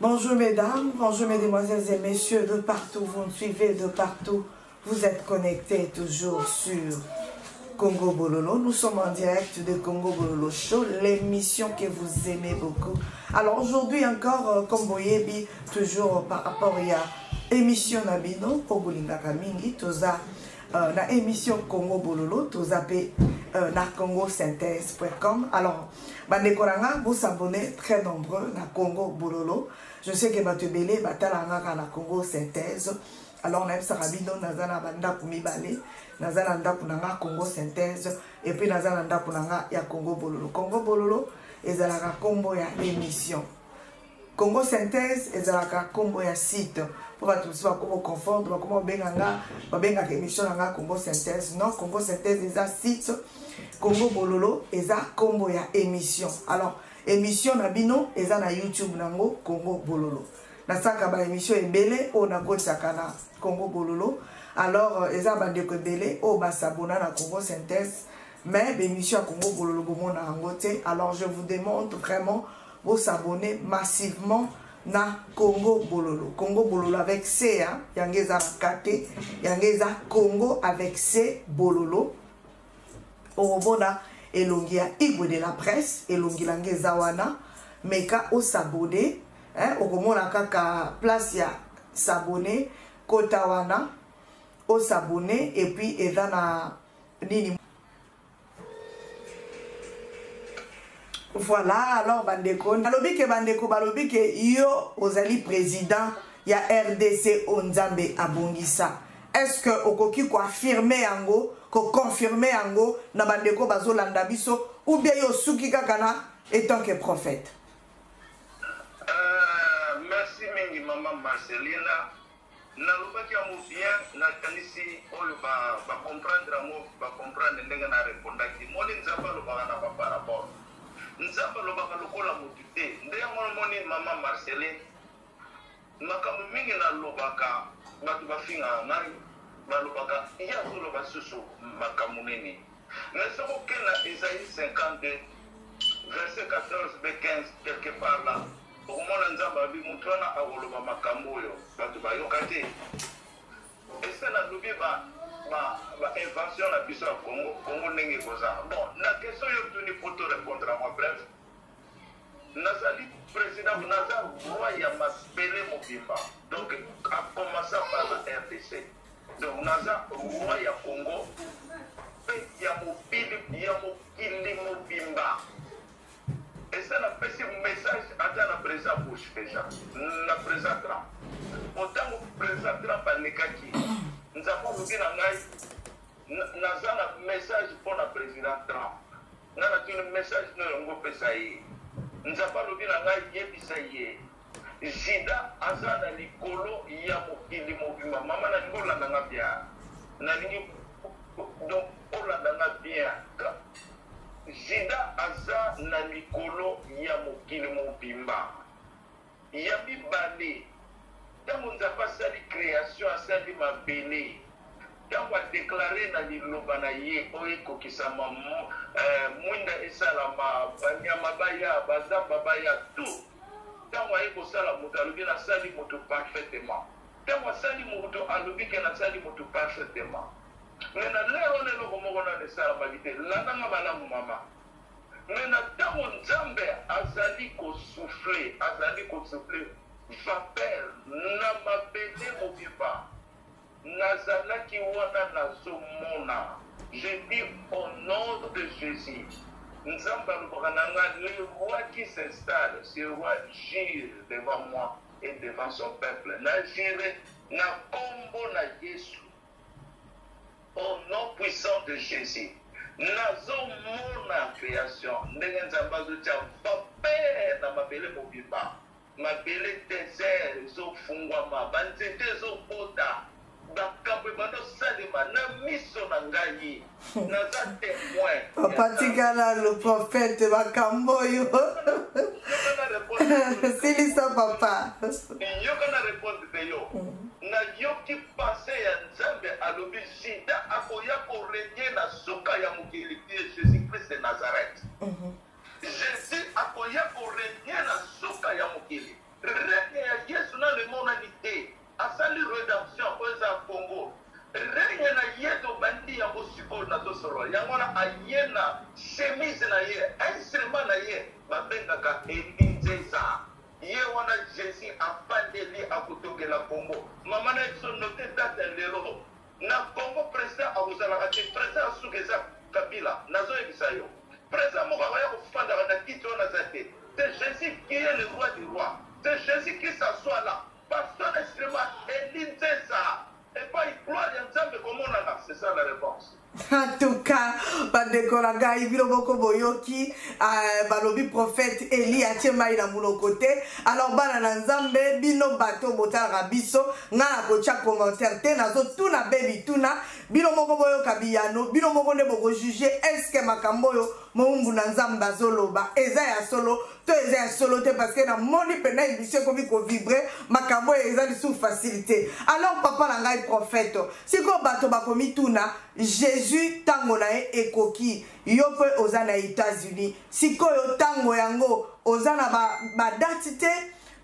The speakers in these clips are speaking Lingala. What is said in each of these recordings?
Bonjour mesdames, bonjour mesdemoiselles et messieurs, de partout, vous me suivez de partout. Vous êtes connectés toujours sur Congo Bololo. Nous sommes en direct de Congo Bololo Show, l'émission que vous aimez beaucoup. Alors aujourd'hui encore, comme vous voyez, toujours par rapport à l'émission Nabino, pour Bolinga Kamingi, toza la émission Congo Bololo, toza pe na congosynthèse.com. Alors, bandekoranga, vous s'abonnez très nombreux na Congo Bololo. Je sais que Batubele, Batalanga na Congo Synthèse. Alors, on a Sarabino, Nazana Banda Kumibale, Nazana Ndapunanga Congo Synthèse, et puis Nazana Ndapunanga ya Congo Bololo. Congo Bololo, ezalaka combo ya émission. Congo Synthèse, ezalaka combo ya site. Pour que tout soit comme confort, comme benganga, benga émission nga Congo Synthèse. Non, Congo Synthèse eza site. Congo Bololo eza combo ya émission. Alors, émission na bino eza na YouTube nango Congo Bololo. Na saka ba émission ebele o na kotsaka na Congo Bololo. Alors eza bandeko ebele o ba s'abonner na Congo Synthèse, mais l'émission à Congo Bololo bomona angote. Alors je vous demande vraiment vous s'abonner massivement na Congo Bololo. Congo Bololo avec C, hein, yangeza kate, yangeza Congo avec C Bololo. Orobona elongia igwe de la presse, elongi langeza wana, meka o s'abonner, hein, oromona kaka place ya s'abonner, kota wana, o s'abonner, et puis ezana nini. Voilà, alors bandeko, balobi ke bandeko, balobi ke yo ozali président ya RDC Onzambe abongisa. Est-ce que okoki ko affirmer yango, ko confirmer yango na bandeko bazolanda biso ou bien yo suki kaka na étant que prophète? Merci mingi maman Marcelina. Nalobaki amu bien na kanisi oyo ba comprendre amu ba comprendre ndenge na répondaki. Moni nzamba lobaka na par rapport. Nzamba lobaka lokola mutu te. Ndenge moni maman Marceline. Makambo mingi na lobaka batu bafinga ngai balobaka iya zoloba susu makambo nini. Mais soko kena Isaïe 52 verset 14 b 15 quelque part là. Okomona nzamba bi mutu wana awoloba makambo oyo batu bayoka te. Ese na lobi ba invention na biso ya Congo ndenge koza. Bon, na question yo tuni pour te répondre à moi bref. Nazali président Nazar roi ya mabele mobimba. Donc à commencer par la RDC. Donc Nazar roi ya Congo pe ya mokili mobimba. Et ça n'a pas un message à la président Bush déjà. La président Trump. Autant que président Trump a nekaki. Nous avons vu un message pour le président Trump. Nous avons un message pour le président. Nous avons vu un message. Jida azana likolo ya mokili mobimba. Maman na ngola na ngabia. Na lingi donc olanda na bien. Jida aza na likolo ya mokili mobimba. Ya bibale. Tango nzapa sali création asali mabele. Tango a déclaré na liloba na ye oye kokisama mwinda esalama banyama baya bazamba baya tout. Tango aye kosala moto alobi na sali moto parfaitement. Tango asali moto alobi ke na sali moto parfaitement. Mais na lero lelo komoko na nesala bagite lananga malamu mama. Mais na tango nzambe azali kosouffler vapeur na mabele mobimba nazalaki wana nazomona. Je dis au nom de Jésus nzambe alobaka na nga le roi qui s'installe, ce roi gire devant moi et devant son peuple. Na gire na kombo na Yesu au nom puissant de Jésus. Nazomona création ndenge nzambe azotia vapeur na mabele mobimba. Mabele désert ezofungwama banzete ezobota bakambo ebanda osalema na miso na ngai naza témoin. Papatikala le prophète bakambo yo silisa papa yoka na réponse de yo na yoki passé ya nzambe alobi Jida akoya korenie na soka ya mokili Jésus Christ de Nazareth. Jésus akoya korenie na soka ya mokili. Jésus a pandeli à Kotoke la Congo. Maman a noté date l'héros. Na Congo président a vous allez président à Soukeza Kabila. Nazo Ebisayo. Président Mokawaya Kofanda na Kito Nazate. C'est Jésus qui est le roi du roi. C'est Jésus qui s'assoit là. Pasteur extrêmement Eline ça. Et pas il gloire ensemble comme on a. C'est ça la réponse. En tout cas, Bandekoraga, Ibilo Boko Boyoki, Balobi prophète Eli Atiemaï na mon côté. Alors, Banana Nzambe, Bino Bato Botal Rabiso, Nga Kocha commentaire, Tenazo, Tuna Baby Tuna, Bino Moko Boyo Kabiyano, Bino Moko Nebo juger, est-ce que Makamboyo, Moumbu Nzamba Zoloba, Ezaya Solo, to Ezaya Solo, parce que na moni pena émission comme il faut vibrer, Makamboyo Ezali sous facilité. Alors, Papa Langai prophète, si ko Bato Bakomi Tuna, Jésus tango na e ekoki yo pe ozana États-Unis sikoyo tango yango ozana ba date te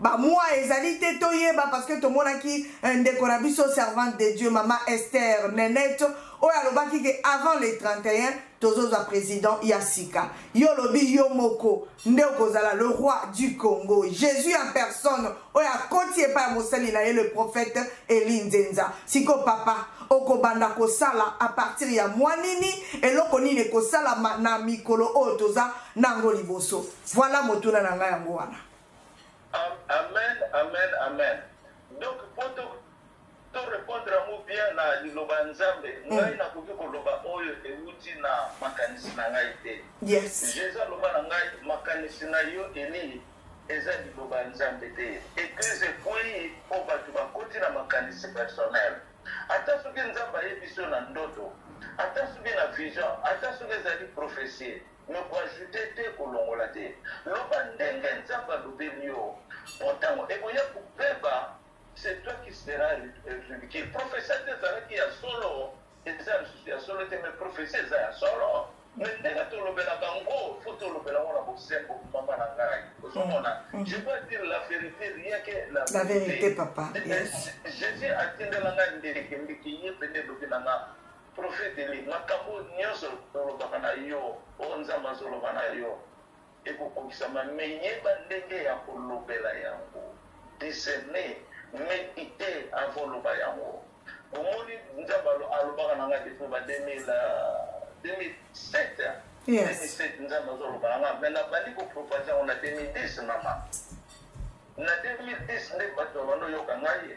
ba mois ezali te toyeba parce que to monaki ndeko na biso servante de Dieu maman Esther Nenette oyo alobaki ke avant les 31 tozoza président Yassika yo lobi yo moko nde okozala le roi du Congo Jésus en personne oyo akoti epa ya mosali na ye le prophète Eli Nzenza siko papa okobanda kosala à partir ya mwanini eloko nini kosala na mikolo oyo toza nango liboso voilà motuna na ngai yango wana. Amen, amen, amen. Donc pour te répondre à moi bien na liloba nzambe ngai na koki koloba oyo euti na makanisi na ngai te. Yes. Jésus loba na ngai makanisi na yo eni eza liloba nzambe te. Église point po bato bakoti na makanisi personnel. Ata soki nzambe ayebi biso na ndoto ata soki na vision ata soki ezali prophétie me koajute te kolongola te loba ndenge nzambe alobeli yo po ntango ekoya kopeba c'est toi qui seras ridicule prophétie te ezalaki ya solo eza lisusu ya solo te me prophétie eza ya solo me ndenge tolobelaka ngo fo tolobela ngo na bosembo mama na ngai ozomona je dois dire la vérité rien que la vérité papa. Yes. Jésus atindela ngai ndeke ndeki ye pene lobi na nga prophète Eli makambo nyonso tolobaka na yo oyo nzambe azoloba na yo ekokokisama me yeba ndenge ya kolobela yango discerne médite avant loba yango omoni nzambe alobaka na ngai depuis ba 2007 Yes. nzambe azoloba na ngai me nabandi kopropage yango na 2010 mama na 2010 nde bato bando yoka ngai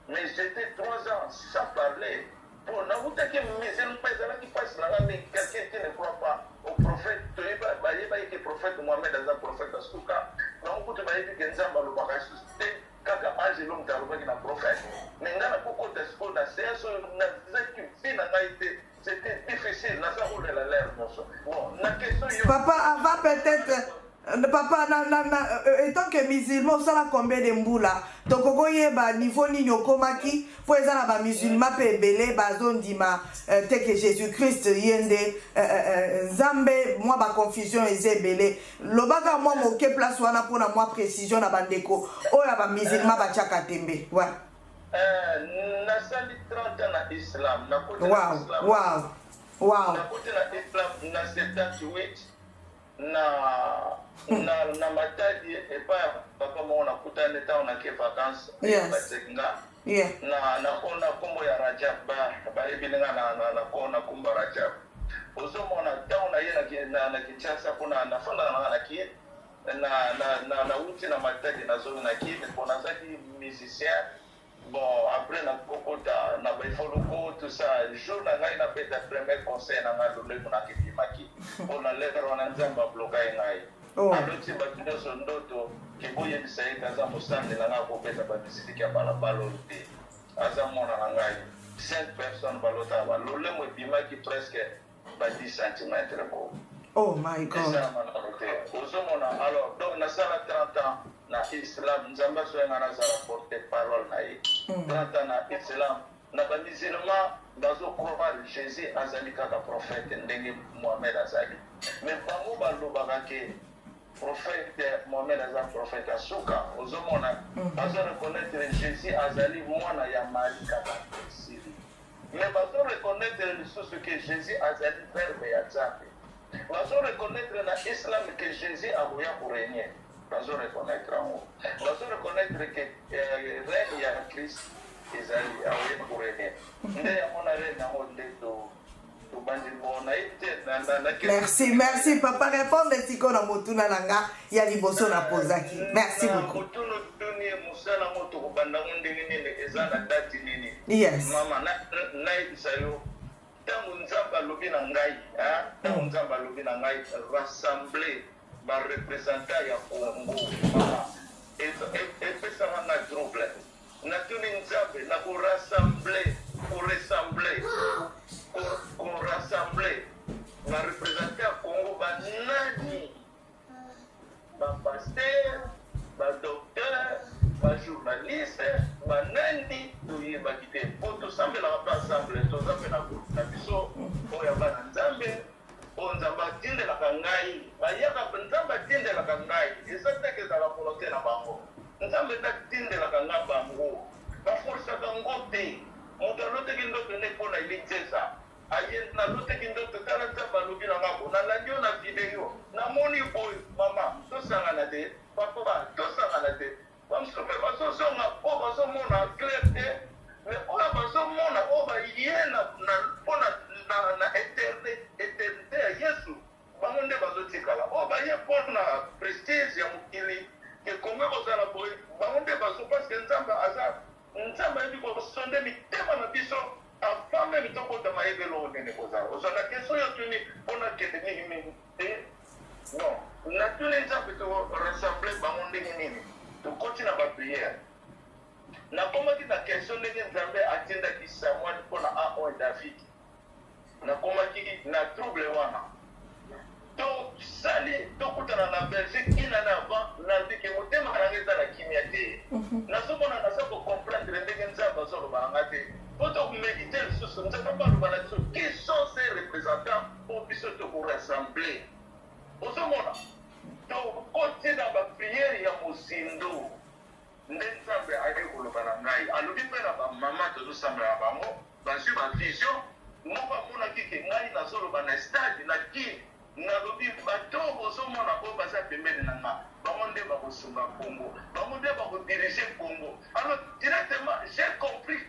mais j'étais 3 ans sans parler pour n'avouter musulman ezalaki mpasi na ngai mais quelqu'un qui ne croit pas au prophète toyeba bayebaki ke prophète Mohamed aza prophète asuka donc kutu bayebi ke nzambe alobaka susu te kaka angelo moto alobaki na prophète mais ngai nakokota sikoyo na seso nazaki vi na ngai te c'était difficile naza kolela lere nyonso bon na question yo Papa avant peut-être papa étant que musulman osala combien de mbula tokoko yeba niveau nini okomaki po eza na bamusulman mpe ebele bazondima te ke Jésus-Christ ye nde nzambe mwa baconfusion eza ebele lobaka mwa moke place wana mpona mwa précision na bandeko oyo ya bamusulman batiaka tembe wa nasali 30 ans na islam nakoti na islam na 78 na matadi epa papa moko nakutani ntango nake vacance batekinga nakona nkombo ya Rajab bayebilinga nakona nkombo ya Rajab ozomona ntango naye na Kinshasa mpona nafandaka naki nauti na matadi nazomi naki mpo nazaki musicien bon après nakokota na baifoloko tout ça jour na ngai napeta premier conseil na ngai lolemo nakebimaki mpona letre wana nzambe abloka ye ngai aloti bato nyonso ndoto keboyebisa ye te aza mosande na ngai akobeta bamisiki ya balabala oyo te aza mwana na ngai 5 personnes balotaka balolemo ebimaki presque ba 10 cm bo. Oh my God. Ozomona alors donc nasala 30 ans na islam nzamba soyenga nazala porte parole na ye 30 ans na islam na ba musulman bazo croire Jésus azali kaka prophète ndenge Mohamed azali mais bango balobaka ke prophète Mohamed azali prophète asuka ozomona bazo reconnaître Jésus azali mwana ya Marie kaka Syrie mais bazo reconnaître lisusu que Jésus azali verbe ya Nzambe bazo reconnaître na islam que Jésus aboya pour régner bazo reconnaître reconnaître que règne ya Christ ezali awe pour régner. Nde on a règne en de to bandi bona ite merci papa répondre tiko na motuna nanga ya liboso na pozaki. Merci beaucoup. Motuno tuni musala moto ko banda ndenge nene ezana date nini. Yes. Mama na isayo tangu nzamba lobi na ngai, tangu nzamba lobi na ngai rassembler ba representant ya Congo. Mama pesa na trouble. Na tuni nzambe na ko rassembler, pour rassembler ba représenter ya Congo ba nani, ba pasteur, ba docteur, ba journaliste, ba nani toyeba kite po tosambela ba ensemble tozambe na biso oyo bana nzambe o nzamba tindelaka ngai bayaka nzamba tindelaka ngai esatekezala volonté na bango nzambe tatindelaka nga bango baforsaka ngo te moto aloteki ndoto ne mpona elitesa aye naloteki ndoto tala nzambe alobi na ngambo nalandi yo na video namoni boye mama tosangana te papa tosangana te bamsope bazozonga oyo bazomona clair te mais oyo bazomona oyo baye mpona na eternité ya yesu bango nde bazotikala oyo baye mpona prestige ya mokili ekonge kozala boye bango nde bazo parceke nzambe aza nzambe ayebi kosonde mitema na biso avant meme tokota mayebelo onene kozala ozala question yo tuni mpona kende mingi te non natuni nzambe torassemble bango ndenge nini tokoti na bapriere nakomaki na question ndenge nzambe atindaki samuel mpona A1 david nakomaki na trouble wana tosali tokutana na belgique inane avant nandiki motema nanga eza na kimia te nazomona naza kocomprendre ndenge nzambe azoloba nanga te po tokomedite lisusu nzambe baloba na biso qui sont ces représentants po biso tokorassemble ozomona tokoti na bapriere ya mosindo nde nzambe aye koloba na ngai alobi mpe na bamama tozosambela bango bazwi bavision moko amonaki ke ngai nazoloba na stade na kini nalobi bato bozomona oyo baza pembeni na nga bango nde bakosunga Congo bango nde bakodirige Congo alors directement j'ai compris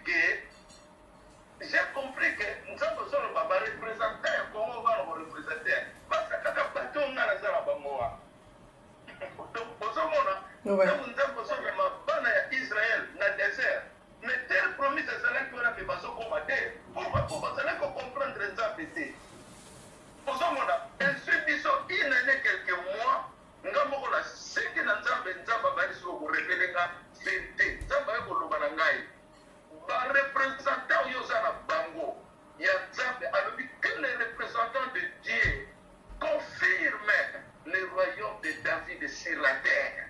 que nzambe ozoloba barepresentant ya Congo bana korepresente basa kaka bato nga naza na bango wa bozomona ntango nzambe ozomema bana ya Israel na désert mais tel promise ezalaki wana mpe bazokoma te po bazalaki kocomprendre nzambe te ozomona ezwi biso inene quelques mois nga moko na seki na nzambe abayeli siko korepele nga verité nzambe aye koloba na ngai barepresentant oyo oza na bango ya nzambe alobi que les représentants de Dieu confirment le royaume de David sur la terre.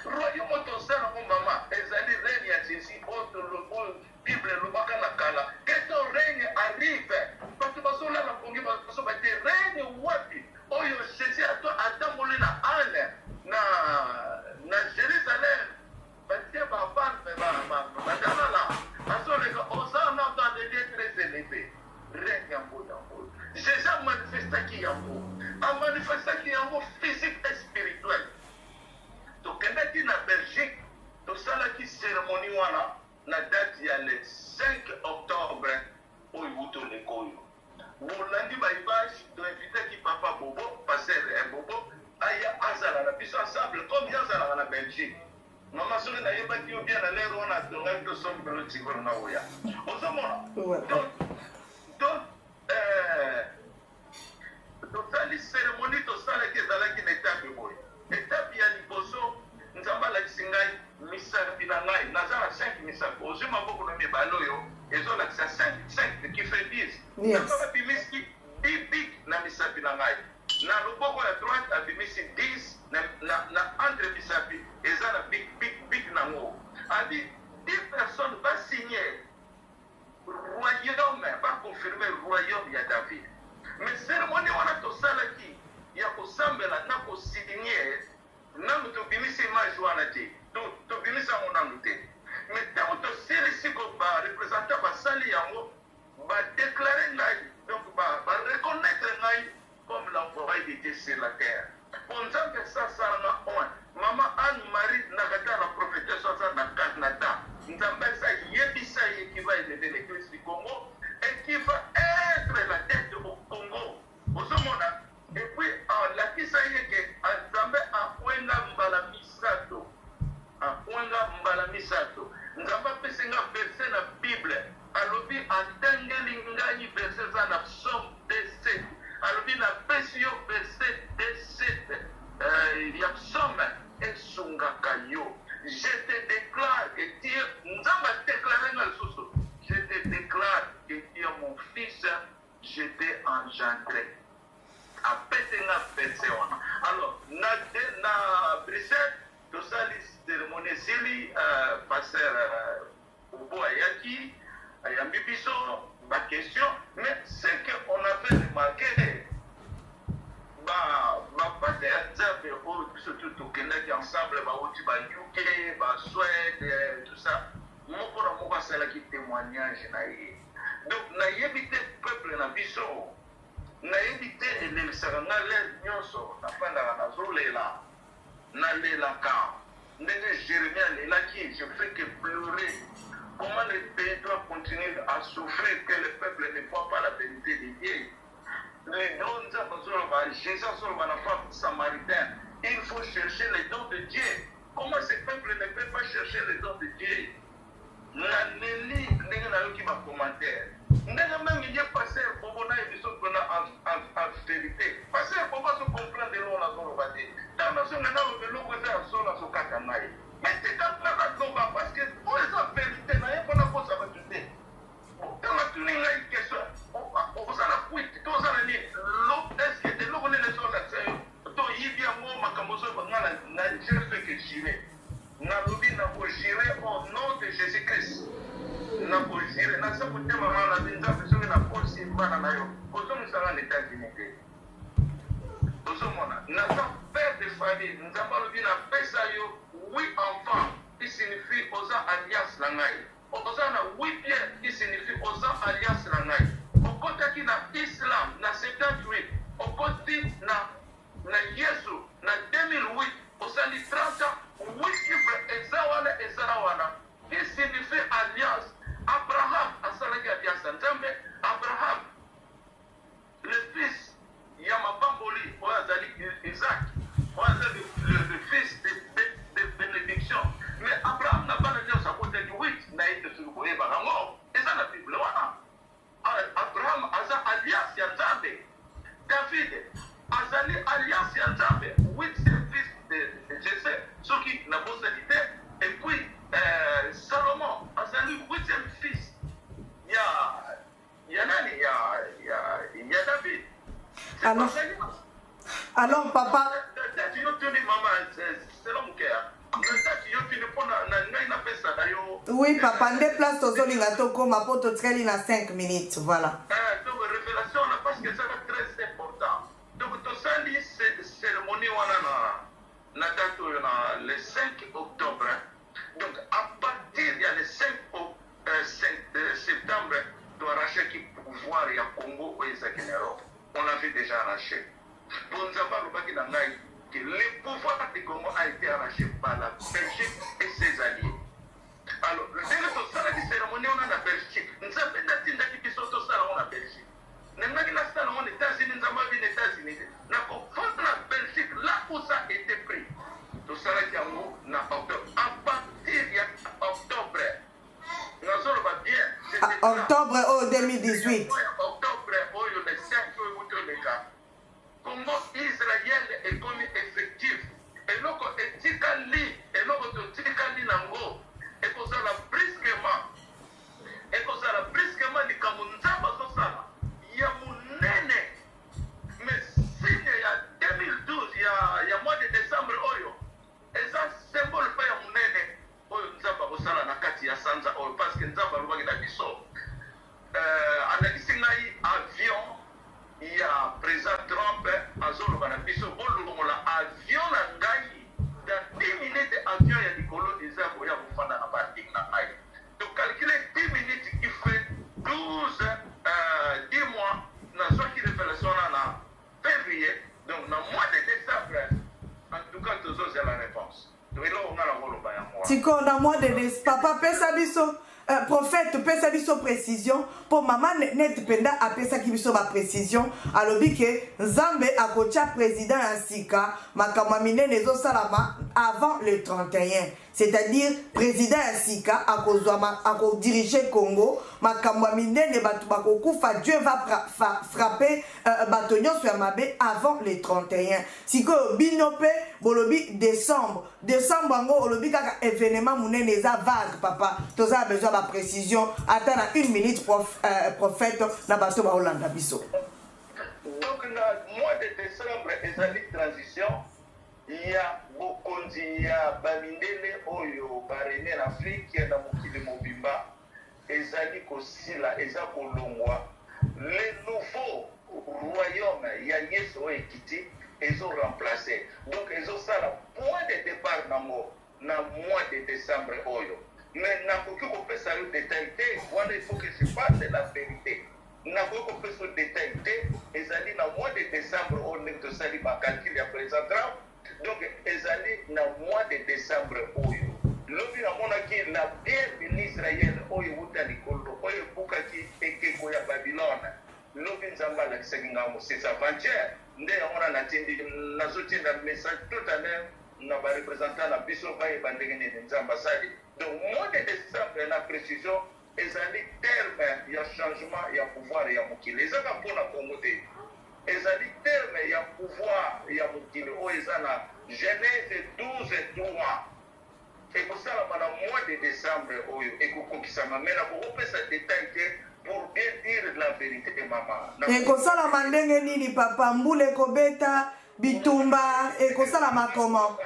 Royaume otoza nango mama ezali règne ya Jésus oyo Bible elobaka na kala que ton règne arrive bato bazolala pongi bazoba te règne wapi oyo Jésus atamboli na ane na Jérusalem batie bavane badalala azoleka oza na dans des lieux très élevés règne yango yango Jésus amanifestaki yango amanifestaki yango physique et spirituel tokendaki na Belgique tosalaki cérémonie wana na date ya le 5 octobre oyo utoleka oyo bolandi baimage toinvitaki papa Bobo pasteur Bobo aya azala na biso ensemble comme yazalaka na Belgique mama soki nayebaki yo bien na lero wana tongaki tosombelo tikolo na oya ozomona donc tosali cérémonie tosalaki ezalaki na etape boye etape ya liboso nzambe alakisi ngai misapi na ngai naza na 5 misapi ozwi maboko na mibale oyo ezolakisa 5 qui fait 10 nzambe abimisi bibik na misapi na ngai na loboko ya droite abimisi 10 na entre misapi eza na big nango adi 10 personnes va signer royaume va confirmer royaume ya David mais cérémonie wana tosalaki ya kosambela na kosigner nanu tobimisi image wana te tobimisi yango nanu te mais ntango tosilisi barepresentant basali yango badeklare ngai donc bareconnaître ngai comme l'envoyé de Dieu sur la terre po nzambe sasalanga oin mama Anne Marie nakata na prophétesse nga mbala misato nzambe apesi nga verset na bible alobi atengeli ngai verset za na psaume 17 alobi napesi yo verset 17 ya psaume esungaka yo. Je te déclare que tu es, nous avons déclaré dans le sous. Je te déclare que tu es mon fils, je t'ai engendré. Alors, na Bruxelles, tout ça, les cérémonies, Sili, pasteur Obo Ayaki, Ayambibiso, ma question, mais ce qu'on a fait remarquer, bapate ya nzambe oyo biso tokendaki ensemble bauti ba UK ba Suède tout ça moko na moko asalaki témoignage na ye. Donc nayebi te peuple na biso nayebi te elelisaka nga lere nyonso nafandaka nazolela nalelaka ndenge Jérémie alelaki je fais que pleurer. Comment le pays doit continuer à souffrir que le peuple ne voit pas la vérité de Dieu? Jésus sur la femme samaritaine, il faut chercher les dons de Dieu. Comment ce peuple ne peut pas chercher les dons de Dieu? La Nelly, qui m'a commentaire. Même il y a passé pour vous en vérité. Passé pour vous comprendre de l'eau la zone. Dans la zone, de l'eau, vous avez un sol à son catanaï. Mais c'est quand même la zone parce que pour les en vérité, n'a pas la cause à la vérité. Dans la tournée, il y a une question. On vous en a pris, tout ça, est-ce que de l'eau, on est les gens là, donc il y a un mot, ma camozo, je fais que j'irai. N'a pas j'irai au nom de Jésus-Christ. N'a pas j'irai. N'a pas de maman, la binza, parce que n'a pas si mal à l'aïe. Posons nous en États-Unis. Posons mon n'a pas père de famille. Nous avons le bien à Pesayo, oui, enfant, qui signifie Oza alias Langaï. Oza na 8 pierres, qui signifie Oza alias Langaï. Okotaki na Islam na 78 okoti na Yesu na 2008 osali 30 8 ezawana qui signifie alliance. Abraham asalaki alliance nzambe. Abraham le fils ya mabamboli oyo azali Isaac oyo azali le fils de bénédiction. Mais Abraham na bana nyonso akotaki 8 na ete soki koyebaka ngo eza na bible wana. Abraham aza alliance ya Nzambe. David azali alliance ya Nzambe. 8e fils de Jesse. Soki na bosalité. Et puis Salomon azali 8e fils. Ya nani ya David. Alors papa. Oui, papa, on déplace aux olingato comme à poto treli na 5 minutes, voilà. Donc, révélation, parce que ça va être très important. Donc, tout ça, cette cérémonie, on a le 5 octobre. Donc, à partir du 5 septembre, tu arracher qui pouvoir y a Congo ou Isakinero. On l'avait déjà arraché. Pour nous avoir que le pouvoir du Congo a été arraché par la Belgique et ses alliés. Alors, le dernier salle de cérémonie, on a la Belgique. Nous avons dit que nous avons salon en Belgique. Nous avons dit que salon aux États-Unis, nous avons vu les États-Unis. Nous avons fait la Belgique là où ça a été pris. Tout ça, c'est en octobre. À partir d'octobre, nous allons bien. Octobre 2018. Octobre, le 5 le cas. Comment Israël est comme effectif. Et donc, etikali, et donc, etikali nango. Et que ça la brusquement. Et que ça la brusquement, les Kamunzaba Sosala. Il y a mon nene. Mais si il y a 2012, il y a mois de décembre, Oyo. Et ça, symbole pas mon nene. Oyo Nzaba Sosala Nakati ya Sanza Oyo. Parce que Nzaba Lubagi da Biso. Anakisinaï avion. Il y a président Trump, Azolo Banabiso, Bolomola, avion Nangaï, dans 10 minutes, avion, il y a des colons des arbres, il y a des fans dans la partie. Donc, calculer 10 minutes, il fait 10 mois, dans ce qui révélation en février, donc, dans le mois de décembre, en tout cas, tous autres, c'est la réponse. Donc, là, on a la Woloba. Tiko, dans le mois de décembre, papa, Pesabiso. Prophète, pesa biso précision pour maman net penda a pesa ki biso ba précision alobi ke Nzambe akocha président Ansika makamwa minene zo salama avant le 31 c'est-à-dire président ya sika ako diriger Congo makambo minene batu bakokufa Dieu va frapper bato nyonso ya mabe avant le 31 siko binope bolobi décembre ango olobi kaka événement munene eza vague papa toza besoin ba précision ata na 1 minute prophète na bato ba Olanda biso. Donc na mois de décembre ezali transition. Il y a beaucoup de bamindele oyo barene en Afrique na mokili mobimba ezali kosila eza kolongwa le nouveau royaume ya Yesu ekiti ezo remplacer donc ezo sala point de départ nango na mois de décembre oyo mais na koki kopesa yo détail te wana il faut que je parle de la vérité na koki kopesa détail te ezali na mois de décembre oyo ndenge tosali bakalcule ya président Trump. Donc, ezali na mois de décembre oyo. Lobi na monaki na guerre de l'Israël oyo wuta likolo oyo bukaki ekeko ya Babylone. Lobi nzamba la kisengamo c'est avant-hier. Nde yamona na tindi nazotinda message tout à l'heure na ba représentant na biso ba ebandenge ne nzamba sali. Donc mois de décembre na précision ezali terme ya changement ya pouvoir ya mokili. Ezaka mpona Congo te. Ezali terme ya pouvoir ya mokili oyo eza na Genèse 12:3 ekosalama na mois de décembre oyo ekokokisama me na kokopesa détail te pour bien dire la vérité mama ekosalama ndenge nini papa mbula ekobeta bitumba ekosalama comment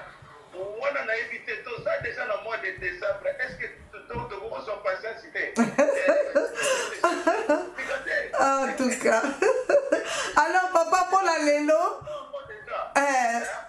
wana nayebi te toza déjà na mois de décembre est-ce que tokokozwa patience te en tout cas alors papa pour la lelo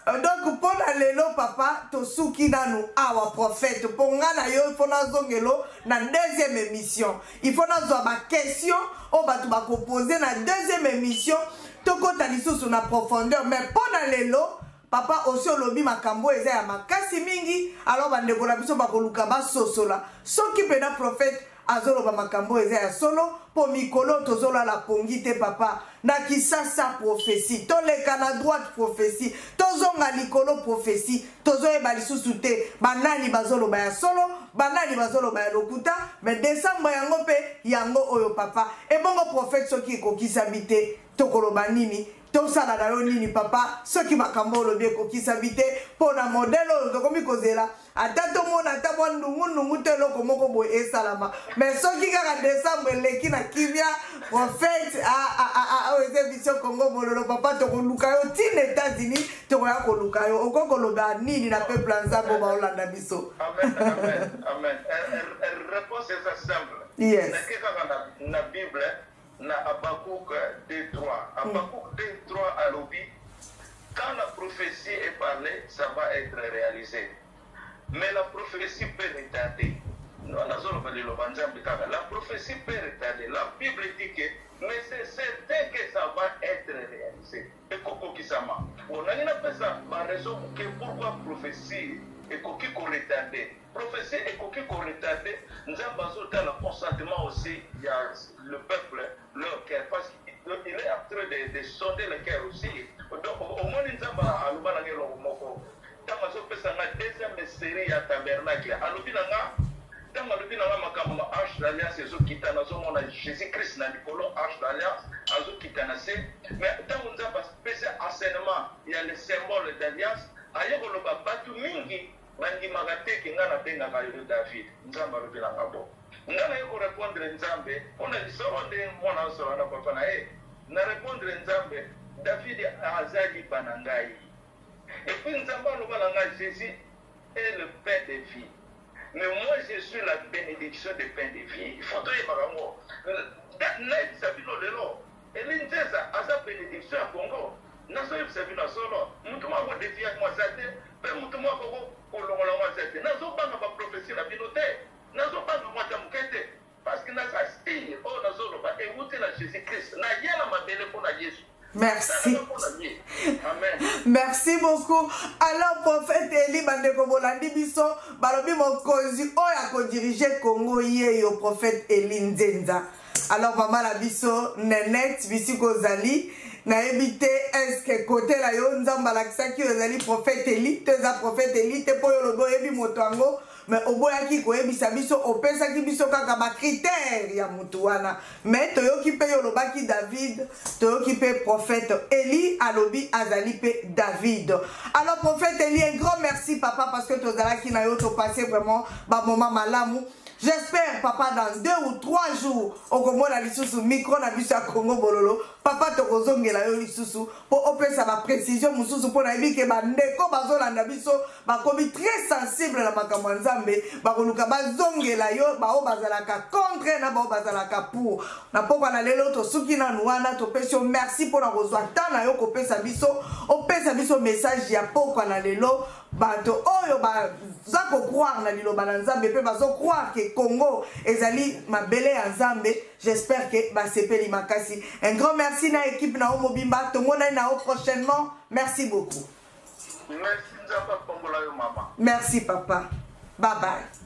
donc pour la lelo papa tosuki nanu awa prophète pour ngana yo il faut nazongelo na deuxième émission il faut nazwa ba question o batu ba poser na deuxième émission tokota lisusu na profondeur mais pour la lelo papa aussi olobi makambo eza ya makasi mingi alors bandeko na biso bakoluka basosola soki pena prophète azoloba makambo eza ya solo po mikolo tozola la pongi te papa na kisasa prophétie toleka na droite prophétie tozonga likolo prophétie tozoyeba lisusu te banani bazoloba ya solo banani bazoloba ya lokuta mais décembre yango pe yango oyo papa ebongo prophète soki ekokisa bite tokoloba nini tosala na yo nini papa soki makambo olobi ekokisa bite pona modele oyo tokomi kozela ata tomona ata mwa ndungu te eloko moko boye esalama mais soki kaka décembre eleki na kimia prophète oyo eza biso Congo bololo papa tokoluka yo ntina États-Unis tokoya koluka yo okokoloba nini na peuple ya Nzambe baolanda biso. Amen. Réponse est simple. Yes. Na Bible na Habakkuk 2:3. Habakkuk 2:3 à l'obi. Quand la prophétie est parlée, ça va être réalisé. Mais la prophétie peut retarder. La prophétie peut retarder. La Bible dit que, mais c'est certain que ça va être réalisé. Et Kokokisama. On a une raison pourquoi prophétie est retardée. Prophétie est retardée. Nous avons le consentement aussi. Il y a le peuple, leur cœur. Parce qu'il est en train de sonder le cœur aussi. Donc, au moins, nous avons deuxième série à tabernacle. Dans le makambo arche d'alliance ezokita nazomona Jésus-Christ na likolo arche d'alliance azokita na se mais ntango nzambe apesa enseignement ya le symbole d'alliance ayekoloba batu mingi bandimaka te ke nga nabengaka yo David nzambe alobelanga bo nga naye korépondre nzambe mpona lisolo nde mwana osolo na papa na ye na répondre nzambe David azali bana ngai et puis nzambe aloba na ngai Jésus est le pain de vie. Mais moi, je suis la bénédiction des pains de vie. Il faut dire, maman, net, ça vient de l'eau. Et l'injeza, à sa bénédiction à Congo, n'a pas eu sa vie dans son lot. Nous avons des filles avec moi, ça te, mais nous avons moi, ça te. Nous avons pas ma prophétie, la biloté. Nous avons pas ma tamukete. Parce que nous avons style, oh, nous avons pas écouté la Jésus-Christ. Nous avons ma téléphone à Jésus. Merci. Amen. Merci beaucoup. Alors, prophète Eli Bandeko Bolandi Biso, Balobi Mokozi, Oya ko diriger Congo yé yo prophète Eli Nzenza. Alors, maman la biso, Nenet, Bisiko Zali, na ebité, est-ce que côté la yo, Nzamba la kisaki, Zali prophète Eli, Teza prophète Eli, te po yo logo ebi motango, mais oboyaki koyebisa biso opesaki biso kaka ba critère ya mutu wana mais toyoki pe yolobaki David toyoki pe prophète Eli alobi azali pe David. Alors prophète Eli, un grand merci papa parce que tozalaki na yo to passer vraiment ba moment malamu. J'espère, papa, dans 2 ou 3 jours, au Congo, la lisusu, micro, na biso à Congo Bololo, papa, to kozonge la yo lisusu, pour opérer sa précision, mususu, pour naïbi que bandeko, bazola na biso, bakomi très sensible na makambo nzambe, bakoluka bazonge la yo, bao bazalaka contre, na bao bazalaka pour. Na poko na lelo, to suki na nuana, to pesio, merci pour na kozwa ta na yo, ko pesa biso, opesa biso message ya poko na lelo, bato oyo baza croire na liloba na nzambe pe bazo croire que Congo ezali mabele ya nzambe. J'espère que basepeli makasi. Un grand merci na équipe na Mobimba tomona na prochainement. Merci beaucoup. Merci nzamba pambola yo mama. Merci papa. Bye bye.